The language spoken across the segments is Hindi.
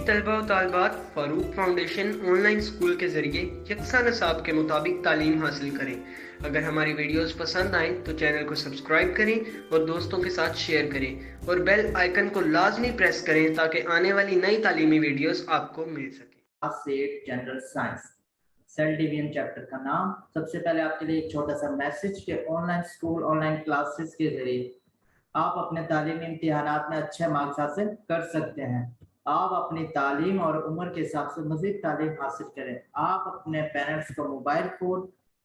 तलबा व तालिबात फ़ारूक फाउंडेशन ऑनलाइन स्कूल के ज़रिए यकसा निसाब के मुताबिक तालीम हासिल करें। अगर हमारी वीडियोस पसंद आएँ तो चैनल को सब्सक्राइब करें और दोस्तों के साथ शेयर करें और बेल आइकन को लाजमी प्रेस करें ताकि आने वाली नई तालीमी वीडियोस आपको मिल सके। से general science cell division chapter का नाम। सबसे पहले आपके लिए एक छोटा सा मैसेज कि ऑनलाइन स्कूल ऑनलाइन क्लासेस के जरिए आप अपने तालीमी इम्तिहानात में अच्छे मार्क्स हासिल कर सकते हैं। आप अपनी तालीम और उम्र के हिसाब से मज़ीद तालीम हासिल करें। आप अपने पेरेंट्स को मोबाइल फ़ोन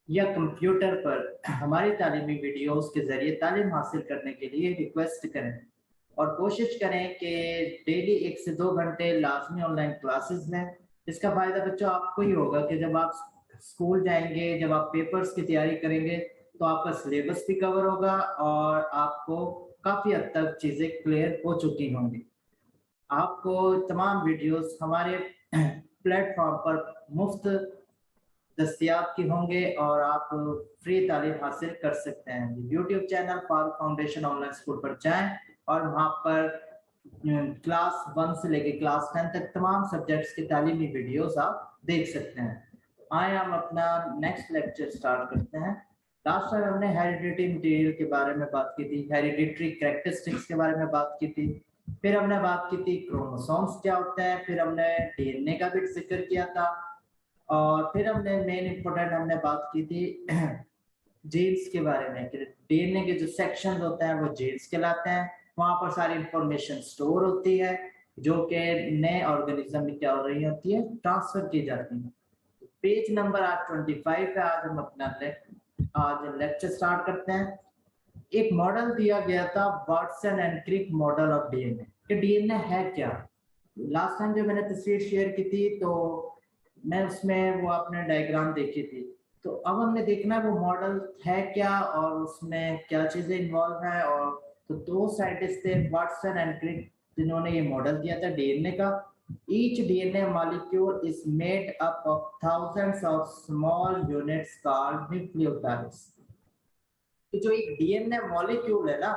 या कंप्यूटर पर हमारी तालीमी वीडियोस के ज़रिए तालीम हासिल करने के लिए रिक्वेस्ट करें और कोशिश करें कि डेली 1 से 2 घंटे लाजमी ऑनलाइन क्लासेस लें। इसका फ़ायदा बच्चों आपको ही होगा कि जब आप स्कूल जाएंगे, जब आप पेपर्स की तैयारी करेंगे तो आपका सिलेबस भी कवर होगा और आपको काफ़ी हद तक चीज़ें क्लियर हो चुकी होंगी। आपको तमाम वीडियोस हमारे प्लेटफॉर्म पर मुफ्त दस्तयाब की होंगे और आप फ्री तालीम हासिल कर सकते हैं। YouTube channel Farooq foundation online school पर जाएं और वहाँ पर क्लास 1 से लेकर क्लास 10 तक तमाम सब्जेक्ट्स की तालीमी वीडियोस आप देख सकते हैं। आए हम अपना नेक्स्ट लेक्चर स्टार्ट करते हैं। लास्ट टाइम हमने हेरिडिटी मटेरियल के बारे में बात की थी, हेरिडिटरी कैरेक्टरिस्टिक्स के बारे में बात की थी, फिर हमने बात की थी क्रोमोसोम्स क्या होते हैं, फिर हमने डीएनए का भी जिक्र किया था और फिर हमने मेन इंपॉर्टेंट हमने बात की थी जीन्स के बारे में कि डीएनए के जो सेक्शंस होते हैं वो जीन्स कहलाते हैं। वहाँ पर सारी इंफॉर्मेशन स्टोर होती है जो कि नए ऑर्गेनिज्म में क्या हो रही होती है, ट्रांसफर की जाती है। पेज नंबर आज 25 पे आज हम अपना आज लेक्चर स्टार्ट करते हैं। एक मॉडल दिया गया था Watson and Crick model of DNA कि डीएनए है क्या। लास्ट टाइम जो मैंने तस्वीर शेयर की थी तो मैं उसमें वो आपने डायग्राम देखी थी, तो अब हमने देखना वो मॉडल है क्या और उसमें क्या चीजें इन्वॉल्व है। और तो दो साइंटिस्ट थे वाटसन एंड क्रिक जिन्होंने ये मॉडल दिया था डीएनए का। Each DNA molecule is made up of thousands of small units called nucleotides। तो जो एक डीएनए मॉलिक्यूल है ना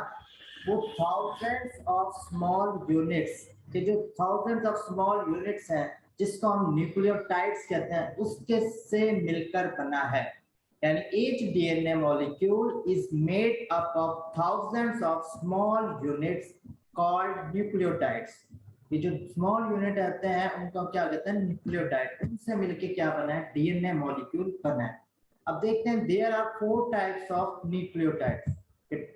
वो thousands of small units के जो thousands of small units हैं जिसको हम न्यूक्लियोटाइड्स कहते हैं उसके से मिलकर बना है। यानी each DNA molecule is made up of thousands of small units called nucleotides। ये जो स्मॉल यूनिट आते हैं उनको क्या कहते हैं, न्यूक्लियोटाइड। उनसे मिलके क्या बना है, डीएनए मॉलिक्यूल बना है। अब देखते हैं there are 4 types of nucleotides.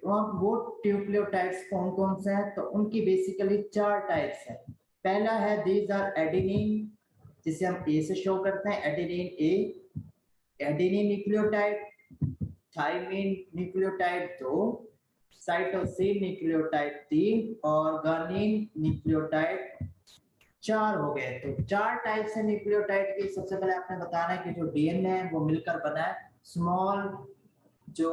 वो न्यूक्लियोटाइड्स कौन कौन से हैं, तो उनकी बेसिकली 4 टाइप्स हैं। पहला है दीज आर एडेनिन, जिसे हम ए से शो करते हैं, adenine A, adenine nucleotide, thymine nucleotide 2, cytosine nucleotide 3 और गानिन न्यूक्लियोटाइड 4 हो गए। तो 4 टाइप्स है न्यूक्लियोटाइड की। सबसे पहले आपने बताना है कि जो डीएनए है वो मिलकर बना है स्मॉल जो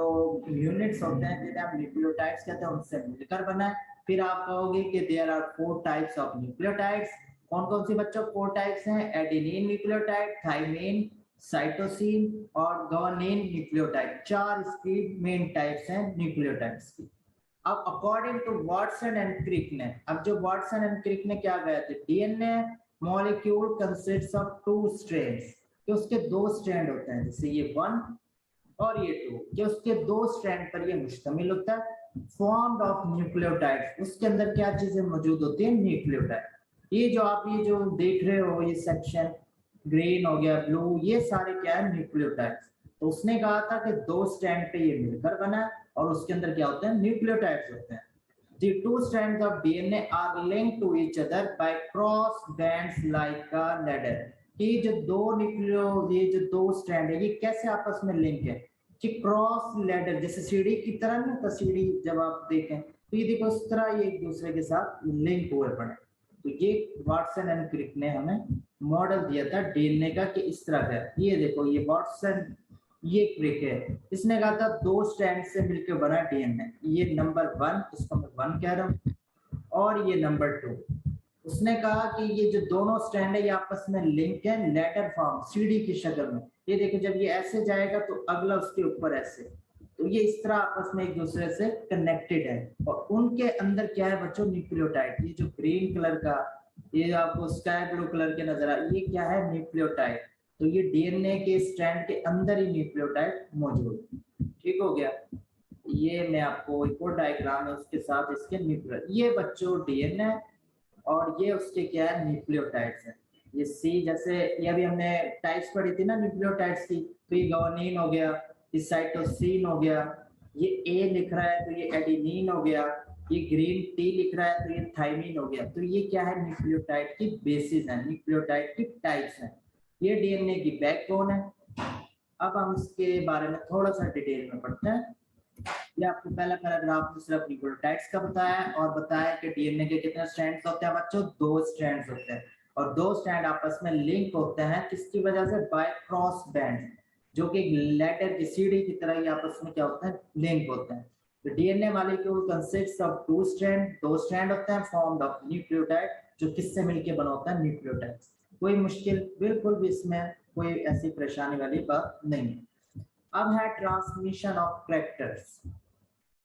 यूनिट्स होते हैं जिन्हें हम न्यूक्लियोटाइड्स कहते हैं उनसे मिलकर बना है। फिर आप कहोगे कि there are 4 types of nucleotides. कौन कौन सी बच्चों 4 टाइप्स हैं, एडेनिन न्यूक्लियोटाइड, थाइमिन, साइटोसिन और गुआनिन न्यूक्लियोटाइड। 4 इसकी मेन टाइप्स हैं न्यूक्लियोटाइड्स की। अब according to Watson and Crick ने, अब जो वाटसन एंड क्रिक ने क्या कहा था, DNA molecule consists of 2 strands, कि उसके 2 स्ट्रैंड होते हैं, जैसे ये 1 और ये 2, कि उसके 2 स्ट्रैंड पर ये मुश्तमिल होता है, फॉर्म्ड ऑफ न्यूक्लियोटाइड्स। उसके अंदर क्या चीजें मौजूद होती है, न्यूक्लियोटाइड। ये जो आप ये जो देख रहे हो ये सेक्शन ग्रीन हो गया, ब्लू, ये सारे क्या है, न्यूक्लियोटाइड्स। तो उसने कहा था कि 2 स्ट्रैंड पे ये मिलकर बना है और उसके अंदर क्या होते हैं, न्यूक्लियोटाइड्स होते हैं। The 2 strands of DNA are linked to each other by cross bands like a ladder। ये जो ये जो 2 स्ट्रैंड है ये कैसे आपस में लिंक है, कि क्रॉस लैडर, जैसे सीढ़ी की तरह नहीं होता, सीढ़ी जब आप देखें तो ये देखो इस तरह ये एक दूसरे के साथ लिंक हुए पड़े। तो ये वाटसन एंड क्रिक ने हमें मॉडल दिया था डीएनए का कि इस तरह का। ये देखो ये वाटसन ये क्रिक है, इसने कहा था 2 स्ट्रैंड से मिलकर बना डीएनए। ये नंबर 1, इसको मैं 1 कह रहा हूँ, और ये नंबर 2। उसने कहा कि ये जो दोनों स्ट्रैंड है ये आपस में लिंक है लैडर फॉर्म, सीढ़ी की शक्ल में। ये देखो जब ये ऐसे जाएगा तो अगला उसके ऊपर ऐसे, तो ये इस तरह आपस में एक दूसरे से कनेक्टेड है। और उनके अंदर क्या है बच्चों, न्यूक्लियोटाइड। ये जो ग्रीन कलर का ये आपको स्काई ब्लू कलर के नजर आ, ये क्या है? न्यूक्लियोटाइड। तो ये डीएनए के स्ट्रैंड के अंदर ही न्यूक्लियोटाइड मौजूद है। ठीक हो गया। ये मैं आपको एक और डायग्राम है उसके साथ इसके न्यूक्लियो, ये बच्चों डीएनए और ये उसके क्या है? न्यूक्लियोटाइड्स है। ये सी, जैसे ये अभी हमने टाइप्स पढ़ी थी ना न्यूक्लियोटाइड्स की, तो ये ग्वानिन हो गया, ये साइटोसिन हो गया, ये ए लिख रहा है तो ये एडेनिन हो गया, ये ग्रीन टी लिख रहा है तो ये थाइमिन हो गया। तो ये क्या है? न्यूक्लियोटाइड की बेसिस है, न्यूक्लियोटाइड की टाइप्स है। ये डीएनए की बैकबोन है। अब हम इसके बारे में थोड़ा सा डिटेल में पढ़ते हैं। ये आपको पहला पैराग्राफ में सिर्फ न्यूक्लियोटाइड्स का बताया और बताया कि डीएनए के कितने स्ट्रैंड्स होते हैं बच्चों? 2 स्ट्रैंड्स होते हैं और 2 स्ट्रैंड आपस में लिंक होते हैं किसकी वजह से? बाय क्रॉस बैंड, जो कि लेटर की सीढ़ी की तरह ही आपस में क्या होते हैं? लिंक होते हैं। तो DNA molecule consists of 2 strand, 2 strand होते हैं फॉर्म्ड ऑफ न्यूक्लियोटाइड, जो किससे मिलके बना होता है? न्यूक्लियोटाइड। कोई मुश्किल बिल्कुल भी इसमें कोई ऐसी परेशानी वाली बात नहीं है। अब है ट्रांसमिशन ऑफ कैरेक्टर्स,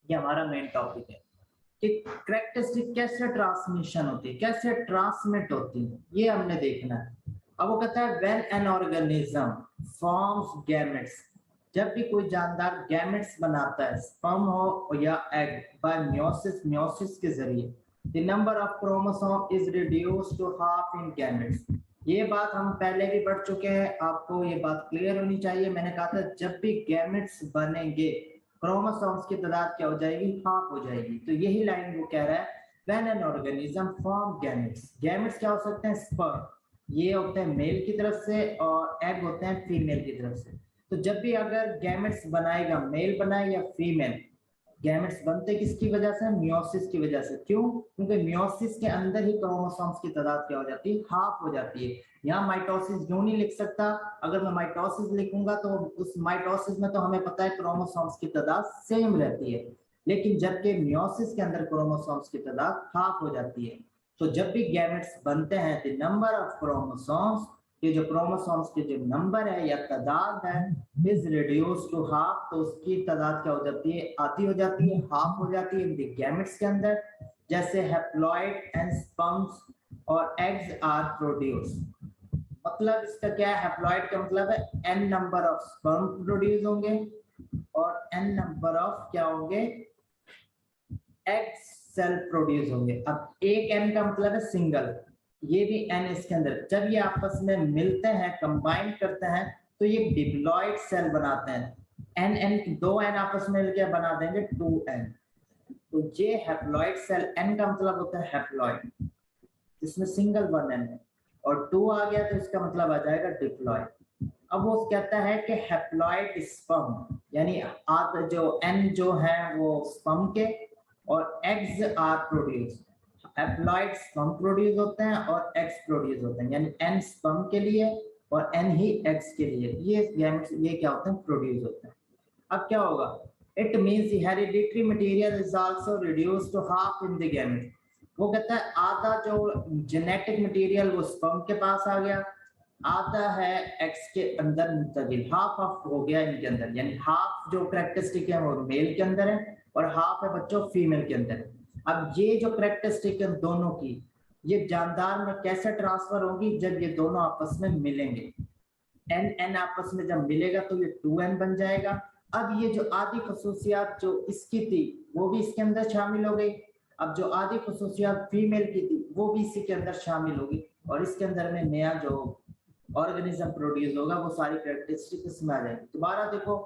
ये हमारा मेन टॉपिक है कि कैरेक्टरिस्टिक कैसे ट्रांसमिशन होती है, कैसे ट्रांसमिट होती है, ये हमने देखना है। अब वो कहता है when an organism forms gametes, जब भी कोई जानदार गैमेट्स बनाता है, स्पर्म हो या एग, बाय मियोसिस, मियोसिस के जरिए, the number of chromosome is reduced to half in gametes. ये बात हम पहले भी पढ़ चुके हैं, आपको ये बात क्लियर होनी चाहिए। मैंने कहा था जब भी गैमेट्स बनेंगे क्रोमोसोम्स की तादाद क्या हो जाएगी? हाफ हो जाएगी। तो यही लाइन वो कह रहा है, when an organism form gametes. Gametes क्या हो सकते हैं? स्पर्म, ये होते हैं मेल की तरफ से और एग होते हैं फीमेल की तरफ से। तो जब भी अगर गैमेट्स बनाएगा, मेल बनाए या फीमेल, गैमेट्स बनते किसकी वजह से? मियोसिस की वजह से। क्यों? क्योंकि मियोसिस के अंदर ही क्रोमोसोम्स की तादाद क्या हो जाती है? हाफ हो जाती है। यहाँ माइटोसिस क्यों नहीं लिख सकता? अगर मैं माइटोसिस लिखूंगा तो उस माइटोसिस में तो हमें पता है क्रोमोसोम्स की तादाद सेम रहती है, लेकिन जबकि मियोसिस के अंदर क्रोमोसोम्स की तादाद हाफ हो जाती है। तो जब भी गैमेट्स बनते हैं द नंबर ऑफ क्रोमोसोम्स, ये जो क्रोमोसोम्स के जो नंबर है या तादाद है, इज रिड्यूस टू हाफ, तो उसकी तादाद क्या हो जाती है? आधी हो जाती है, हाफ हो जाती है इन द गैमेट्स के अंदर। जैसे हैप्लॉइड एंड स्पर्म्स और एग्स आर प्रोड्यूस्ड। मतलब इसका क्या है? हैप्लॉइड का मतलब है n number of sperm produce होंगे और n नंबर ऑफ क्या होंगे? एग सेल प्रोड्यूस होंगे। अब एक n का मतलब है सिंगल, ये भी n इसके अंदर। जब ये आपस में मिलते हैं, कंबाइन करते हैं, तो ये डिप्लॉइड सेल बनाते हैं। n दो n आपस में मिलकर बना देंगे 2n। तो ये हैप्लॉइड सेल, n का मतलब होता है हैप्लॉइड, इसमें सिंगल 1n है, और 2 आ गया तो इसका मतलब आ जाएगा डिप्लॉइड। अब वो कहता है कि हैप्लॉइड स्पर्म, यानी आधा जो n जो है वो स्पर्म के और eggs are produce. Haploid sperm produce होते हैं और एग्स प्रोड्यूस होते हैं, यानी n स्पर्म के लिए और n ही एग्स के लिए ये गैमेट्स ये क्या होते हैं? प्रोड्यूस होते हैं। अब क्या होगा? It means the hereditary material is also reduced to half in the gamete. वो कहता है आधा जो जेनेटिक मटेरियल वो स्पर्म के पास आ गया, आधा है एक्स के अंदर मुंतकिल, हाफ हाफ हो गया इनके अंदर, यानी हाफ जो कैरेक्टरिस्टिक है वो मेल के अंदर है और हाफ है बच्चों फीमेल के अंदर है। अब ये जो कैरेक्टरिस्टिक है दोनों की, ये जानदार में कैसे ट्रांसफर होगी? जब ये दोनों आपस में मिलेंगे, n आपस में जब मिलेगा तो ये 2n बन जाएगा। अब ये जो आधी खसूसियात जो इसकी थी वो भी इसके अंदर शामिल हो गई। अब जो आधी खसूसियात फीमेल की थी वो भी इसी के अंदर शामिल होगी और इसके अंदर में नया जो ऑर्गेनिज्म प्रोड्यूस होगा वो सारी कैरेक्टरिस्टिक इसमें आ जाएगी। दोबारा देखो,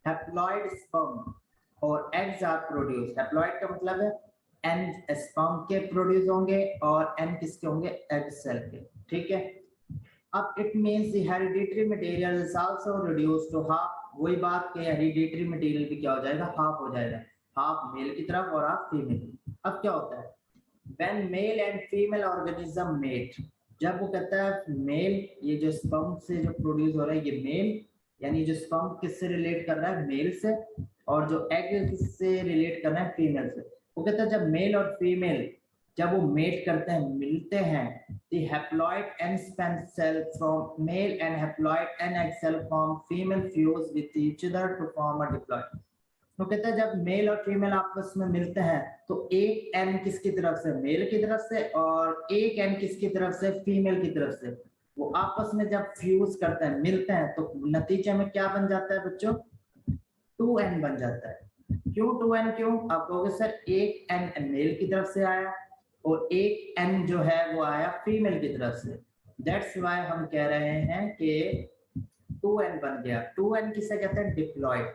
हैप्लॉइड स्पर्म और एग्स आर प्रोड्यूस। हैप्लॉइड का मतलब है n स्पर्म के प्रोड्यूस होंगे और n किसके होंगे? एग सेल के। ठीक है। अब it means the hereditary material is also reduced to half. वही बात कि हेरिडिटरी मटेरियल भी क्या हो जाएगा? हाफ हो जाएगा, हाफ मेल की तरफ और हाफ फीमेल। अब क्या होता है? When male and female organism mate, जब वो कहता है मेल, ये जो स्पर्म से जो प्रोड्यूस हो रहा है ये मेल, यानी जो स्पर्म किससे रिलेट कर रहा है? मेल से, और जो एग किससे रिलेट कर रहा है? फीमेल से। वो कहता है जब मेल और फीमेल जब वो मेट करते हैं, मिलते हैं, the haploid n span cell from male and haploid n egg cell form female fuse with each other to form a diploid। तो कहता है जब मेल और फीमेल आपस में मिलते हैं तो एक एन किसकी तरफ से, मेल की तरफ से, और एक एन किसकी तरफ से, फीमेल की तरफ से। वो आपस में जब फ्यूज करते हैं, मिलते हैं, तो नतीजे में क्या बन जाता है बच्चों, 2n बन जाता है। क्यों 2n, क्यों? आप कहोगे सर एक n मेल की तरफ से आया और एक n जो है वो आया फीमेल की तरफ से। दैट्स व्हाई हम कह रहे हैं कि 2n बन गया। 2n किसे कहते हैं, डिप्लॉयड।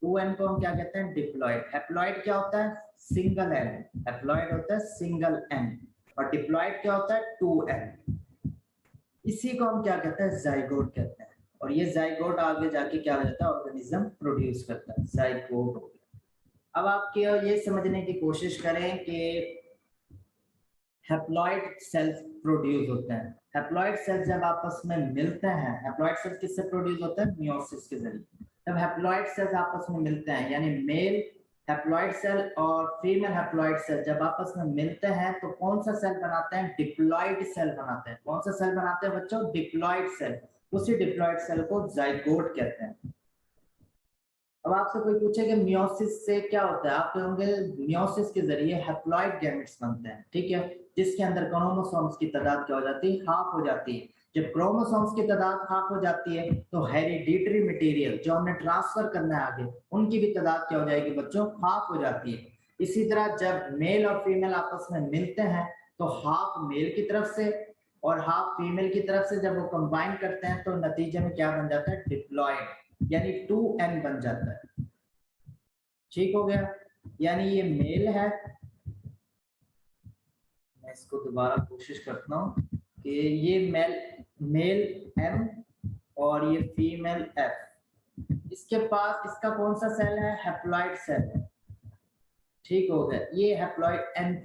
2n को हम क्या कहते हैं, डिप्लॉयड। हैप्लॉयड क्या होता है, सिंगल n। हैप्लॉयड होता है सिंगल n, और डिप्लॉयड क्या होता है, 2n। इसी को हम क्या कहते हैं, जाइगोट कहते हैं। और ये जाइगोट आगे जाके क्या हो जाता है, ऑर्गेनिज्म प्रोड्यूस करता है, जाइगोट हो गया। अब आप ये समझने की कोशिश करें कि हैप्लॉइड सेल्स प्रोड्यूस होते हैं। हैप्लॉइड सेल्स जब आपस में मिलते हैं, हैप्लॉइड सेल्स किससे प्रोड्यूस होते हैं, मियोसिस के जरिए। जब हैप्लॉइड सेल्स आपस में मिलते हैं, यानी मेल हैप्लॉइड सेल और फीमेल हैप्लॉइड सेल जब आपस में मिलते हैं तो कौन सा सेल बनाते हैं, डिप्लॉइड सेल बनाते हैं। कौन सा सेल बनाते हैं बच्चों, डिप्लॉइड सेल। उसी डिप्लॉइड सेल को जाइगोट कहते हैं। अब आपसे कोई पूछे कि मियोसिस से क्या होता है, आप कहोगे मियोसिस के जरिए हैप्लॉइड गैमेट्स बनते हैं, ठीक है, जिसके अंदर क्रोमोसोम्स की तादाद क्या हो जाती है, हाफ हो जाती है। जब क्रोमोसोम्स की तादाद हाफ हो जाती है तो हेरिडिटरी मटेरियल जो हमने ट्रांसफर करना है आगे, उनकी भी तादाद क्या हो जाएगी बच्चों, हाफ हो जाती है। इसी तरह जब मेल और फीमेल आपस में मिलते हैं तो हाफ मेल की तरफ से और हाफ फीमेल की तरफ से जब वो कंबाइन करते हैं तो नतीजे में क्या बन जाता है, डिप्लॉयड, यानी 2n बन जाता है। ठीक हो गया, यानी ये मेल है। मैं इसको दोबारा कोशिश करता हूँ कि ये मेल m और ये फीमेल f। इसके पास इसका कौन सा सेल है, हैप्लॉइड सेल है। ठीक हो गया, ये हैप्लॉइड n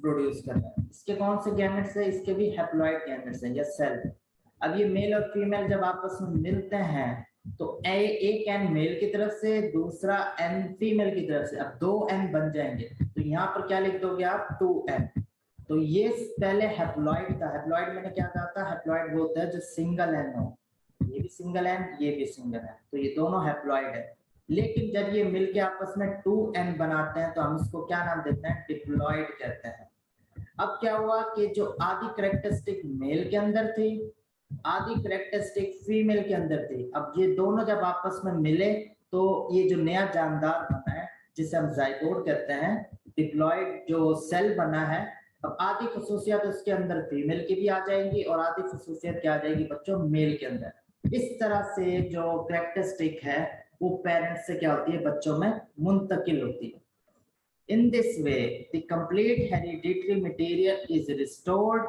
प्रोड्यूस कर रहा है। इसके कौन से गैमेट्स है, इसके भी हैप्लॉइड गैमेट्स हैं या सेल। अब ये मेल और फीमेल जब आपस में मिलते हैं तो एक n मेल की तरफ से, दूसरा n फीमेल की तरफ से। अब 2n बन जाएंगे तो यहाँ पर क्या लिख दोगे आप, 2n। तो ये पहले हैप्लॉइड था। हैप्लॉइड मैंने क्या कहा था, हैप्लॉइड वो होता है जो सिंगल n हो। ये भी सिंगल n, ये भी सिंगल n, तो ये दोनों हैप्लॉइड है। लेकिन जब ये मिलके आपस में 2n बनाते हैं तो हम इसको क्या नाम देते हैं, डिप्लॉइड कहते हैं। अब क्या हुआ कि जो आधी कैरेक्टरिस्टिक मेल के अंदर थी, आधी कैरेक्टरिस्टिक फीमेल के अंदर थी, अब ये दोनों जब आपस में मिले तो ये जो नया जानदार बना है जिसे हम जाइगोट कहते हैं, डिप्लॉयड जो सेल बना है, अब आधी खसूसियत उसके अंदर फीमेल की भी आ जाएंगी और आधी खसूसियत क्या आ जाएगी बच्चों, मेल के अंदर। इस तरह से जो कैरेक्टरिस्टिक है वो पेरेंट्स से क्या होती है, बच्चों में मुंतकिल होती है। In this way, the complete hereditary material is restored,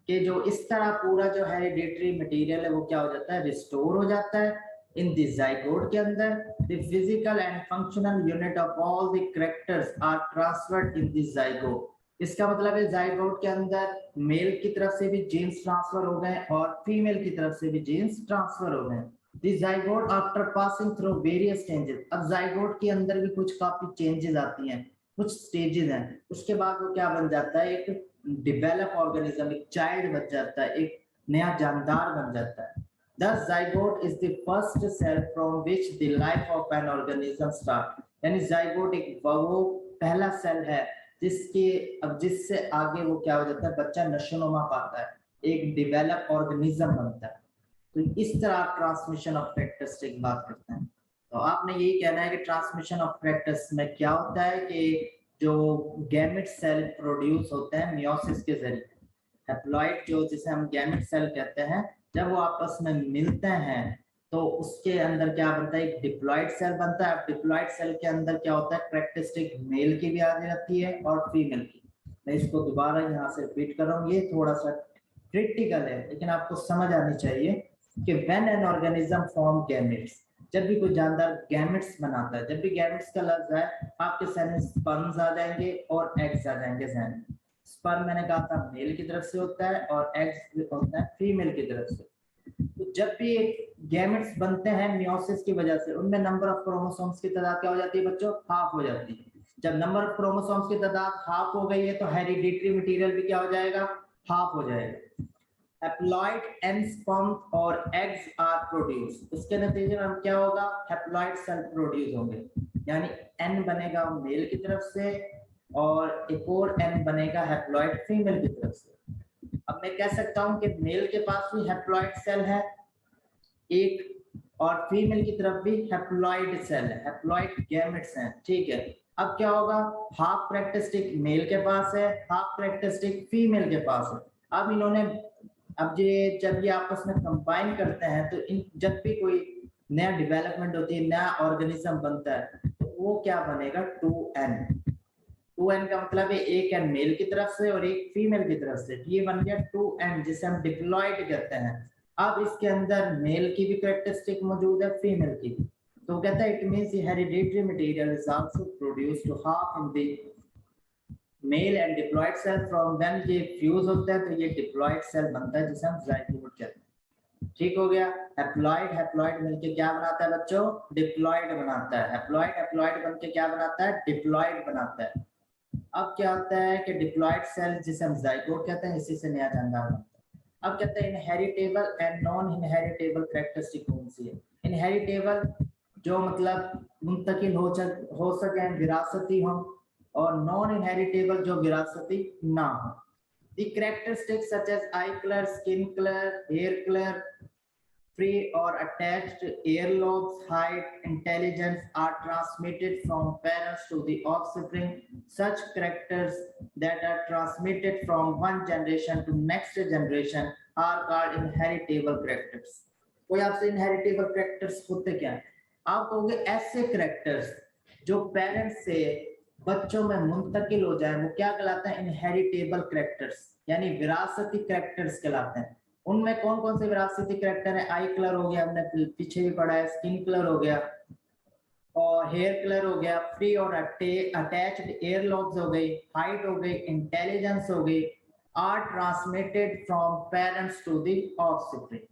कि जो इस तरह पूरा जो हेरिडिटरी मटेरियल है वो क्या हो जाता है, रिस्टोर हो जाता है इन द जाइगोट के अंदर। The physical and functional unit of all the characters are transferred in the zygote. इसका मतलब है जाइगोट के अंदर मेल की तरफ से भी जीन्स ट्रांसफर हो गए और फीमेल की तरफ से भी जीन्स ट्रांसफर हो गए। The zygote after passing through various changes, अब जाइगोट के अंदर भी कुछ काफी चेंजेस आती हैं, कुछ स्टेजेस हैं, उसके बाद वो क्या बन जाता है, एक डेवलप ऑर्गेनिज्म, एक चाइल्ड बन जाता है, एक नया जानदार बन जाता है। Thus zygote is the first cell from which the life of an organism start, यानी जाइगोट एक वो पहला सेल है जिसके अब जिससे आगे वो क्या हो जाता है, बच्चा नशोनुमा पाता है, एक डेवलप ऑर्गेनिज्म बनता है। तो इस तरह आप ट्रांसमिशन ऑफ कैरेक्टरिस्टिक बात करते हैं। तो आपने यही कहना है कि ट्रांसमिशन ऑफ कैरेक्टर्स में क्या होता है कि जो गैमेट सेल प्रोड्यूस होते हैं मियोसिस के जरिए, हैप्लॉइड जो जिसे हम गैमेट सेल कहते हैं, जब वो आपस में मिलते हैं तो उसके अंदर क्या बनता है, एक डिप्लॉइड सेल बनता है। अब डिप्लॉइड सेल के अंदर क्या होता है, कैरेक्टरिस्टिक मेल की भी आ जाती है और फीमेल की। मैं इसको दोबारा यहाँ से रिपीट कर रहा हूँ, ये थोड़ा सा क्रिटिकल है लेकिन आपको समझ आनी चाहिए कि when an organism form gametes, जब भी कोई जानदार गैमेट्स बनाता है, जब भी गैमेट्स का लफ्ज है आपके सहन स्पर्म्स आ जाएंगे और एग्स आ जाएंगे सहन। स्पर्म मैंने कहा था मेल की तरफ से होता है और एग्स होता है फीमेल की तरफ से। तो जब भी गैमेट्स बनते हैं मियोसिस की वजह से, उनमें नंबर ऑफ क्रोमोसोम्स की तादाद क्या हो जाती है बच्चों, हाफ हो जाती है। जब नंबर ऑफ क्रोमोसोम्स की तादाद हाफ हो गई है तो हेरिडिटरी मटेरियल भी क्या हो जाएगा, हाफ हो जाएगा। हैप्लॉइड एन स्पर्म और एग्स आर प्रोड्यूस, उसके नतीजे में हम क्या होगा, हैप्लॉइड सेल प्रोड्यूस होंगे, यानी एन बनेगा मेल की तरफ से और एक और एन बनेगा हैप्लॉइड फीमेल की तरफ से। अब मैं कह सकता हूं कि मेल के पास भी हैप्लॉइड सेल है एक, और फीमेल की तरफ भी हैप्लॉइड सेल है, हैप्लॉइड गैमेट्स हैं, ठीक है। अब क्या होगा, हाफ कैरेक्टरिस्टिक मेल के पास है, हाफ कैरेक्टरिस्टिक फीमेल के पास है। अब इन्होंने, अब ये जब ये आपस में कंबाइन करते हैं तो इन जब भी कोई नया डेवलपमेंट होती है, नया ऑर्गेनिज्म बनता है, तो वो क्या बनेगा, 2n। 2n का मतलब है एक एन मेल की तरफ से और एक फीमेल की तरफ से, ये बन गया 2n, जिसे हम डिप्लॉइड कहते हैं। अब इसके अंदर मेल की भी कैरेक्टरिस्टिक मौजूद है, फीमेल की भी, तो कहता है it means hereditary material is also produced to half in the male and diploid cell. From when ये फ्यूज होता है तो ये डिप्लॉइड सेल बनता है, जिसे हम ज़ाइगोट कहते हैं। ठीक हो गया। हैप्लॉइड हैप्लॉइड मिलके क्या बनाता है बच्चों, डिप्लॉइड बनाता है। हैप्लॉइड हैप्लॉइड बनके क्या बनाता है, डिप्लॉइड बनाता है। अब क्या होता है कि डिप्लॉइड सेल जिसे हम ज़ाइगोट कहते हैं, इसी से नया जानदार बनता है। अब कहते हैं inheritable and non inheritable characteristic कौन सी है। इनहेरिटेबल जो मतलब मुंतकिल हो सके, विरासती हो, और नॉन इनहेरिटेबल जो विरासती ना हो। The characteristics such as eye color, skin color, hair color, free or attached earlobes, height, intelligence are transmitted from parents to the offspring. Such characters that are transmitted from one generation to next generation are called inheritable characters. कोई आपसे inheritable characters होते क्या है, आप कहोगे ऐसे characters जो पेरेंट्स से बच्चों में मुंतकिल हो जाए, वो क्या कहलाते हैं, इनहेरिटेबल कैरेक्टर्स, यानी विरासती कैरेक्टर्स कहलाते हैं। उनमें कौन कौन से विरासती कैरेक्टर है, आई कलर हो गया, हमने पीछे भी पढ़ा है, स्किन कलर हो गया और हेयर कलर हो गया, फ्री और अटैच्ड एयर लॉब्स हो गई, हाइट हो गई, इंटेलिजेंस हो गई, are transmitted from parents to the offspring.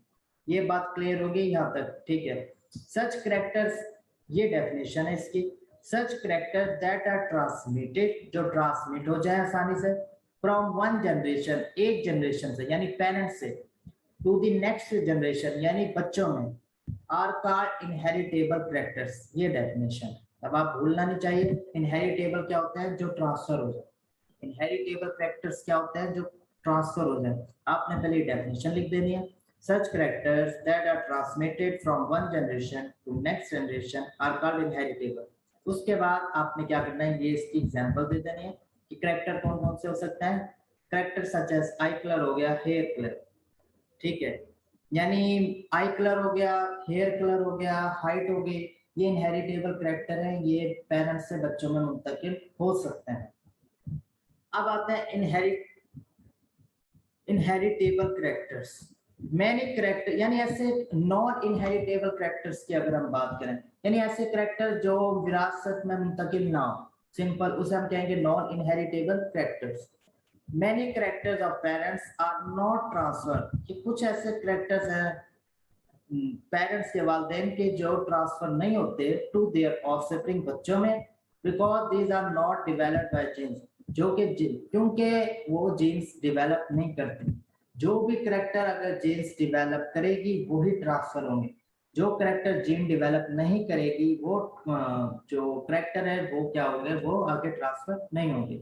ये बात क्लियर होगी यहाँ तक, ठीक है। सच कैरेक्टर्स, ये डेफिनेशन है इसकी, सच कैरेक्टर दैट आर ट्रांसमिटेड, जो ट्रांसमिट हो जाए आसानी से, फ्रॉम वन जनरेशन, एक जनरेशन से यानी पेरेंट्स से, टू द नेक्स्ट जनरेशन यानी बच्चों में, आर कॉल्ड इनहेरिटेबल कैरेक्टर्स। ये डेफिनेशन, अब आप भूलना नहीं चाहिए। इनहेरिटेबल क्या होता है, जो ट्रांसफर हो जाए। इनहेरिटेबल कैरेक्टर्स क्या होता है, जो ट्रांसफर हो जाए। आपने पहले डेफिनेशन लिख देनी है, such characters that are transmitted from one generation to next generation are called inheritable। उसके बाद आपने क्या करना है, ये इसकी एग्जांपल दे देनी है कि कैरेक्टर कौन कौन से हो सकते हैं। Character such as eye colour हो गया, हेयर कलर, ठीक है, यानी आई कलर हो गया, हेयर कलर हो गया, हाइट हो गई, ये इनहेरिटेबल कैरेक्टर है, ये पेरेंट्स से बच्चों में मुंतकिल हो सकते हैं। अब आते हैं इनहेरिटेबल कैरेक्टर्स। मैनी कैरेक्टर यानी ऐसे नॉन इनहेरिटेबल कैरेक्टर्स की अगर हम बात करें, यानी ऐसे कैरेक्टर जो विरासत में मुंतकिल ना हो, सिंपल, उसे हम कहेंगे non inheritable characters. Many characters of parents are not transfer, कि कुछ ऐसे कैरेक्टर्स हैं पेरेंट्स के वालिदैन के जो ट्रांसफर नहीं होते टू देयर ऑफस्प्रिंग, बच्चों में, because these are not developed by genes, जो कि क्योंकि वो जीन्स डेवलप नहीं करते। जो भी कैरेक्टर अगर जीन्स डेवलप करेगी वो ही ट्रांसफर होंगे, जो कैरेक्टर जीन डेवलप नहीं करेगी वो जो कैरेक्टर है वो क्या होंगे, वो आगे ट्रांसफर नहीं होंगे।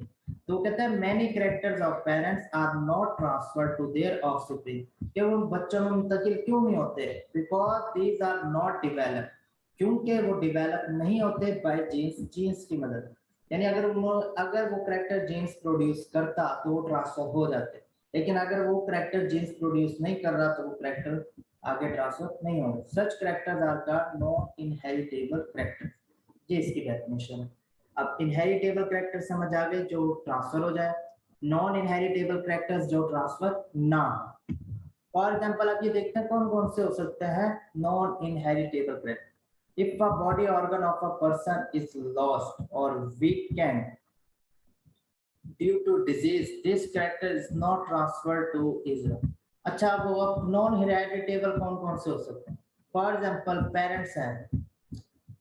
तो कहते हैं many characters of parents are not transfer to their offspring, कि वो बच्चों में मुंतकिल क्यों नहीं होते, because these are not developed, क्योंकि वो डेवलप नहीं होते बाय जीन्स, जीन्स की मदद। यानी अगर वो कैरेक्टर जीन्स प्रोड्यूस करता तो वो ट्रांसफर हो जाते, लेकिन अगर वो कैरेक्टर जीन्स प्रोड्यूस नहीं कर रहा तो वो कैरेक्टर आगे ट्रांसफर नहीं होगा। Such characters are called non inheritable character, ये इसकी डेफिनेशन है। अब इनहेरिटेबल कैरेक्टर समझ आ गए, जो ट्रांसफर हो जाए। नॉन इनहेरिटेबल कैरेक्टर्स जो ट्रांसफर ना। फॉर एग्जांपल आप ये देखते हैं कौन कौन से हो सकते हैं non inheritable character. If a body organ of a person is lost or weakened due to disease, this character is not transferred to Israel। अच्छा, वो अब नॉन हेरिडिटेबल कौन कौन से हो सकते हैं। फॉर एग्जांपल पेरेंट्स हैं,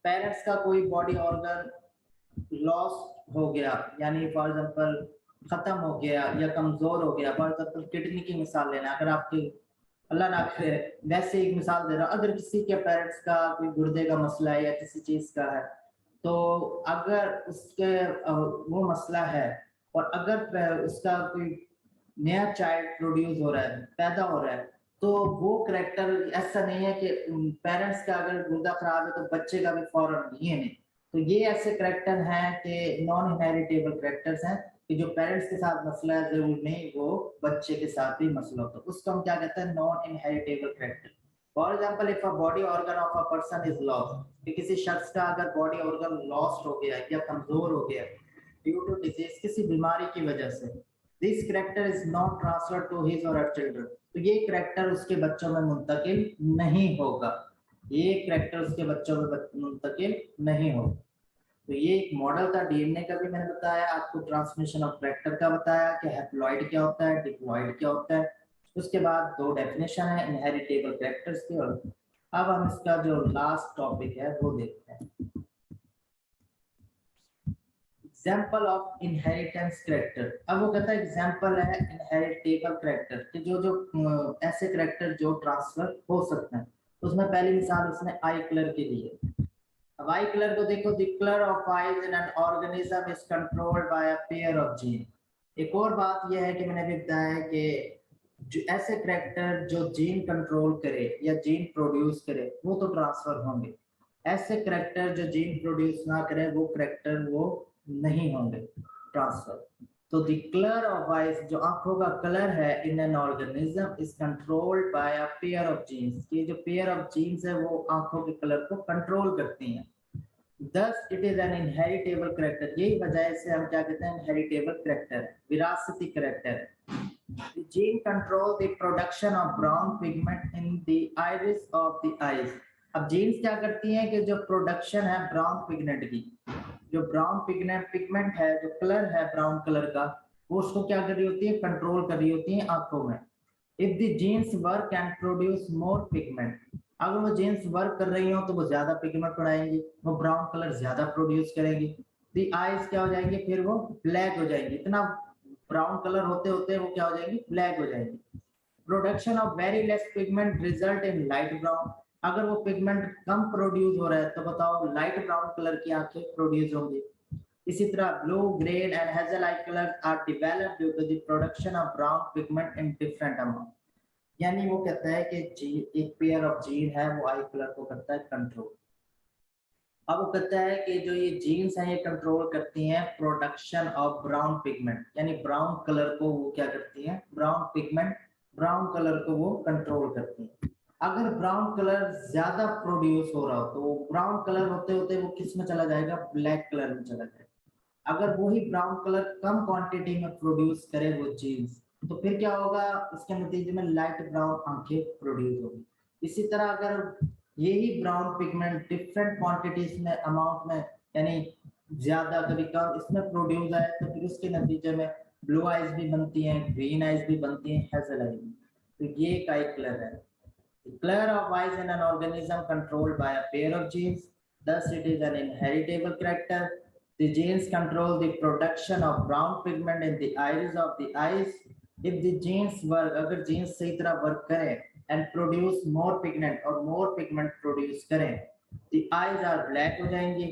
पेरेंट्स का कोई बॉडी ऑर्गन लॉस हो गया, यानी फॉर एग्जांपल खत्म हो गया या कमजोर हो गया, फॉर एग्जाम्पल किडनी की मिसाल लेना, अगर आपके अल्लाह ना करे, वैसे एक मिसाल दे रहा हूं, अगर किसी के पेरेंट्स का कोई गुर्दे का मसला है या किसी चीज का है, तो अगर उसके वो मसला है और अगर उसका कोई नया चाइल्ड प्रोड्यूस हो रहा है, पैदा हो रहा है, तो वो करेक्टर ऐसा नहीं है कि पेरेंट्स का अगर गुर्दा खराब है तो बच्चे का भी फौरन, ये नहीं। तो ये ऐसे करेक्टर हैं कि नॉन इनहेरिटेबल करेक्टर्स हैं कि जो पेरेंट्स के साथ मसला है जरूर नहीं वो बच्चे के साथ भी मसला होता है, उसको हम क्या कहते हैं, non inheritable character. For example if a body organ of a person is lost, कि किसी शख्स का अगर बॉडी ऑर्गन लॉस्ट हो गया या कमजोर हो गया ड्यू टू डिजीज, किसी बीमारी की वजह से, this character is not transfer to his और हर चिल्ड्रन, तो ये करेक्टर उसके बच्चों में मुंतकिल नहीं होगा, ये करेक्टर उसके बच्चों में मुंतकिल नहीं होगा। तो ये एक मॉडल था डीएनए का भी मैंने बताया आपको, ट्रांसमिशन ऑफ करेक्टर का बताया कि हैप्लॉइड क्या होता है, डिप्लॉइड क्या होता है। उसके बाद दो डेफिनेशन है इनहेरिटेबल करेक्टर्स की, और अब हम इसका जो लास्ट टॉपिक है वो देखते हैं, एग्जाम्पल ऑफ इनहेरिटेंस करेक्टर। अब वो कहता है एग्जाम्पल है इनहेरिटेबल करेक्टर कि जो ऐसे करेक्टर जो ट्रांसफर हो सकते हैं। उसमें पहली मिसाल उसने आई कलर की दी है। अब आई कलर को देखो, the colour of eyes in an organism is controlled by a pair of gene. एक और बात यह है कि मैंने भी बताया है कि जो ऐसे करेक्टर जो जीन कंट्रोल करे या जीन प्रोड्यूस करे वो तो ट्रांसफर होंगे, ऐसे करेक्टर जो जीन प्रोड्यूस ना करे वो करेक्टर वो नहीं होंगे ट्रांसफर। तो द कलर ऑफ आइज, जो आंखों का कलर है in an organism, is controlled by a pair of genes. ये जो पेयर ऑफ जीन्स है वो आंखों के कलर को कंट्रोल करती हैं। Thus it is an inheritable character। यही वजह से हम क्या कहते हैं, inheritable character, विरासती character। The gene control the production of brown pigment in the iris of the eyes। अब जीन्स क्या करती हैं कि जो प्रोडक्शन है ब्राउन पिगमेंट की, जो ब्राउन पिगमेंट है, जो कलर है ब्राउन कलर का, वो उसको क्या कर रही होती है, कंट्रोल कर रही होती है आंखों में। If the genes work and produce more pigment, अगर वो जीन्स वर्क कर रही हो तो वो ज्यादा पिगमेंट बढ़ाएंगी, वो ब्राउन कलर ज्यादा प्रोड्यूस करेंगी। दी आईज क्या हो जाएंगी, फिर वो ब्लैक हो जाएंगी, इतना ब्राउन कलर होते होते वो क्या हो जाएंगी, ब्लैक हो जाएंगी। Production of very less pigment result in light brown, अगर वो पिगमेंट कम प्रोड्यूस हो रहा है तो बताओ लाइट ब्राउन कलर की आंखें प्रोड्यूस होंगी। इसी तरह blue, green and hazel eye colour are developed due to the production of brown pigment in different amount. यानी वो कहता है कि एक पेयर ऑफ जीन है वो आई कलर को करता है कंट्रोल। अब वो कहता है कि जो ये जीन्स हैं ये कंट्रोल करती हैं प्रोडक्शन ऑफ ब्राउन पिगमेंट, यानी ब्राउन कलर को वो क्या करती हैं, ब्राउन पिगमेंट, ब्राउन कलर को वो कंट्रोल करती हैं। अगर ब्राउन कलर ज्यादा प्रोड्यूस हो रहा हो तो वो ब्राउन कलर होते होते वो किस में चला जाएगा, ब्लैक कलर में चला जाएगा। अगर वही ब्राउन कलर कम क्वांटिटी में प्रोड्यूस करे वो जीन्स, तो फिर क्या होगा, उसके नतीजे में लाइट ब्राउन आंखें प्रोड्यूस होगी। इसी तरह अगर यही ब्राउन पिगमेंट डिफरेंट क्वांटिटीज में, अमाउंट में, यानी ज्यादा कभी कम इसमें प्रोड्यूस आए, तो फिर उसके नतीजे में ब्लू आइज भी बनती हैं, ग्रीन आइज भी बनती हैं, हेजल आइज भी। तो ये एक आई कलर है। The color of eyes in an organism controlled by a pair of genes, thus it is an inheritable character. The genes control the production of brown pigment in the iris of the eyes. If the genes work, अगर genes सही तरह work करें and produce more pigment और more pigment produce करें, the eyes are black हो जाएंगी।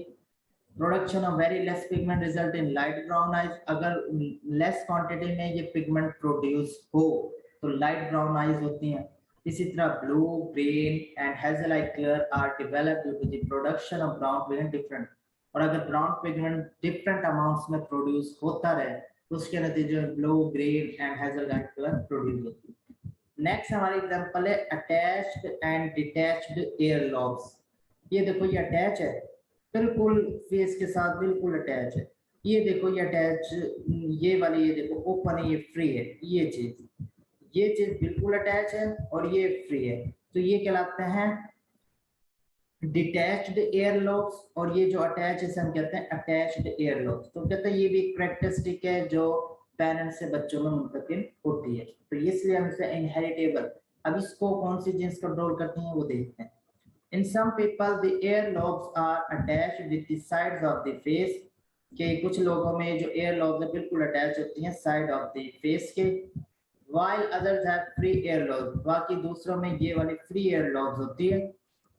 Production of very less pigment result in light brown eyes। अगर less quantity में ये pigment produce हो तो light brown eyes होती हैं। इसी तरह blue, green and hazel eye colour are developed due to the production of brown pigment different. और अगर ब्राउन पिगमेंट डिफरेंट अमाउंट्स में प्रोड्यूस होता रहे तो उसके नतीजे में blue, green and hazel eye colour produce होती है। नेक्स्ट हमारी एग्जांपल है attached and detached ear lobes. ये देखो ये अटैच है, बिल्कुल फेस के साथ बिल्कुल अटैच है। ये देखो ये अटैच, ये वाली ये देखो ओपन है, ये फ्री है। ये चीज बिल्कुल अटैच है और ये फ्री है, तो ये कहलाते हैं डिटैच्ड एयर लॉब्स। और ये जो अटैच है हम कहते हैं अटैच्ड एयर लॉब्स। तो कहते हैं ये भी एक कैरेक्टरिस्टिक है जो पेरेंट्स से बच्चों में मुंतकिल होती है, तो इसलिए हम इसे इनहेरिटेबल। अब इसको कौन सी जीन्स कंट्रोल करती हैं वो देखते हैं। In some people the ear lobes are attached with the sides of the face कि कुछ लोगों में जो एयर लॉब्स है बिल्कुल अटैच होती हैं साइड ऑफ द फेस के, while others have free air lobes, बाकी दूसरों में ये वाली free air lobes होती है।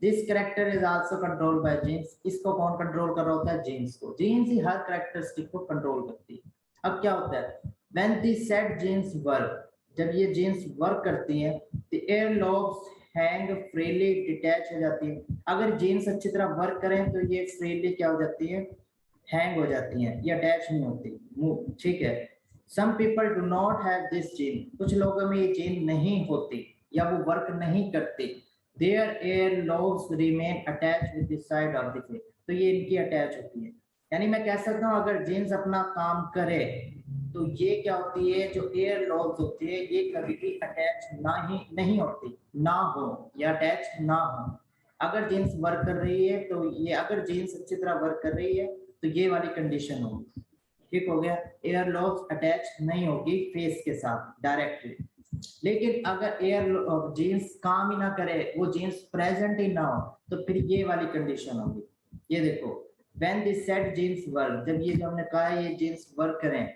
This character is also controlled by genes, इसको कौन कंट्रोल कर रहा होता है? जीन्स को। जीन्स ही हर कैरेक्टरिस्टिक को कंट्रोल करती है। अब क्या होता है? When the said genes work, जब ये जीन्स वर्क करती हैं, the air lobes hang freely, detach हो जाती है। अगर जीन्स अच्छी तरह वर्क करें तो ये freely क्या हो जाती है? हैंग हो जाती हैं, ये अटैच नहीं होती, मूव, ठीक है। Some people do not have this gene, कुछ लोगों में ये जीन नहीं होती या वो वर्क नहीं करती। Their air lobes remain attached with the side of the face, तो ये इनकी अटैच होती है। यानी मैं कह सकता हूँ अगर जीन्स अपना काम करे तो ये क्या होती है, जो एयर लॉब्स होती है ये कभी भी अटैच नहीं होती, ना हो या अटैच ना हो। अगर जीन्स वर्क कर रही है तो ये, अगर जीन्स अच्छी तरह वर्क कर रही है तो ये वाली कंडीशन होगी, ठीक हो गया। एयर लॉब्स अटैच नहीं होगी फेस के साथ डायरेक्टली। लेकिन अगर एयर जीन्स काम ही ना करे, वो जीन्स प्रेजेंट ही ना हो, तो फिर ये वाली कंडीशन होगी। ये देखो, when the said genes work, जब ये जो हमने कहा है ये जीन्स वर्क करें,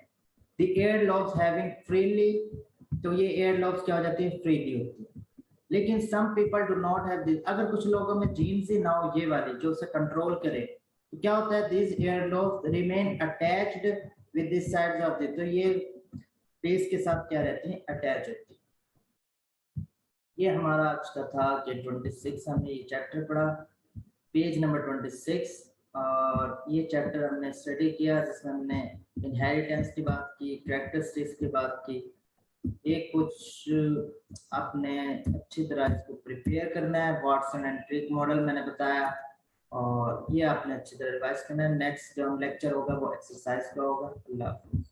the air lobes having freely, तो ये एयर लॉब्स क्या हो जाती है? फ्रीली होती है। लेकिन some people do not have this, अगर कुछ लोगों में जीन्स ही ना हो ये वाली जो उसे कंट्रोल करे, तो क्या होता है? These air lobes remain attached with the sides of the, तो ये फेस के साथ क्या रहती है? अटैच होती है। ये हमारा आज का था कि 26 हमने ये चैप्टर पढ़ा, पेज नंबर 26, और ये चैप्टर हमने स्टडी किया जिसमें हमने इनहेरिटेंस की बात की, कैरेक्टरिस्टिक्स की बात की। एक कुछ आपने अच्छी तरह इसको प्रिपेयर करना है, वाटसन एंड क्रिक मॉडल मैंने बताया, और ये आपने अच्छी तरह रिवाइज करना है। नेक्स्ट जो लेक्चर होगा वो एक्सरसाइज का होगा। अल्लाह हाफिज़।